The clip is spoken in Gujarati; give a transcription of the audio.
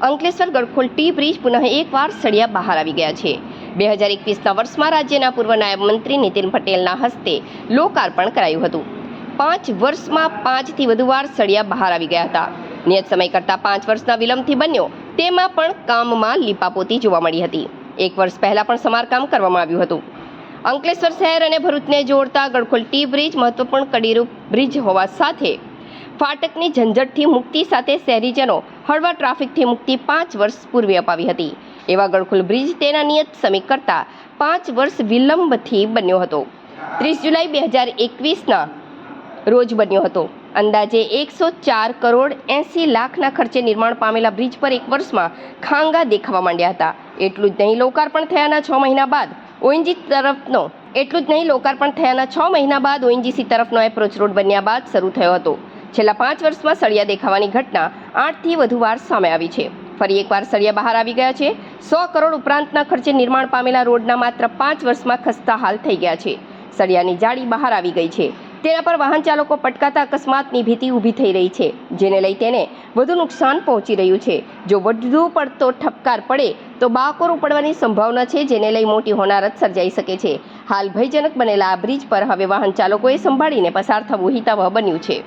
અંકલેશ્વર ગડખોલ ટી બ્રિજ પુનઃ એકવાર સળિયા બહાર આવી ગયા છે। 2021ના વર્ષમાં રાજ્યના પૂર્વ નાયબ મંત્રી નીતિન પટેલના હસ્તે લોકાર્પણ કરાયું હતું। 5 વર્ષમાં 5થી વધુ વાર સળિયા બહાર આવી ગયા હતા। નિયત સમય કરતાં 5 વર્ષના વિલંબથી બન્યો તેમાં પણ કામમાં લીપાપોતી જોવા મળી હતી। 1 વર્ષ પહેલા પણ સમારકામ કરવામાં આવ્યું હતું। અંકલેશ્વર શહેર અને ભરૂચને જોડતા ગડખોલ ટી બ્રિજ મહત્વપૂર્ણ કડીરૂપ બ્રિજ હોવા સાથે ફાટકની ઝંઝટથી મુક્તિ સાથે શહેરીજનો હળવા ટ્રાફિકથી મુક્તિ 5 વર્ષ પૂર્વે અપાવી હતી। એવા ગડખોલ બ્રિજ તેના નિયત સમય કરતાં 5 વર્ષ વિલંબથી બન્યો હતો। 30 જુલાઈ 2021ના રોજ બન્યો હતો। અંદાજે 104 કરોડ 80 લાખના ખર્ચે નિર્માણ પામેલા બ્રિજ પર 1 વર્ષમાં ખાંગા દેખાવા માંડ્યા હતા। એટલું જ નહીં, લોકાર્પણ થયાના 6 મહિના બાદ ઓએનજીસી તરફનો એપ્રોચ રોડ બન્યા બાદ શરૂ થયો હતો। છેલ્લા 5 વર્ષમાં સળિયા દેખાવાની ઘટના 8થી વધુ વાર સામે આવી છે। ફરી એકવાર સળિયા બહાર આવી ગયા છે। 100 કરોડ ઉપરાંતના ખર્ચે નિર્માણ પામેલા રોડના માત્ર 5 વર્ષમાં ખસ્તા હાલ થઈ ગયા છે। સળિયાની જાળી બહાર આવી ગઈ છે। તેના પર વાહન ચાલકો પટકાતા અકસ્માતની ભીતિ ઊભી થઈ રહી છે, જેને લઈ તેને વધુ નુકસાન પહોંચી રહ્યું છે। જો વધુ પડતો ઠપકાર પડે તો બાકોર પડવાની સંભાવના છે, જેને લઈ મોટી હોનારત સર્જાઈ શકે છે। હાલ ભયજનક બનેલા આ બ્રિજ પર હવે વાહન ચાલકોએ સંભાળીને પસાર થવું હિતાવહ બન્યું છે।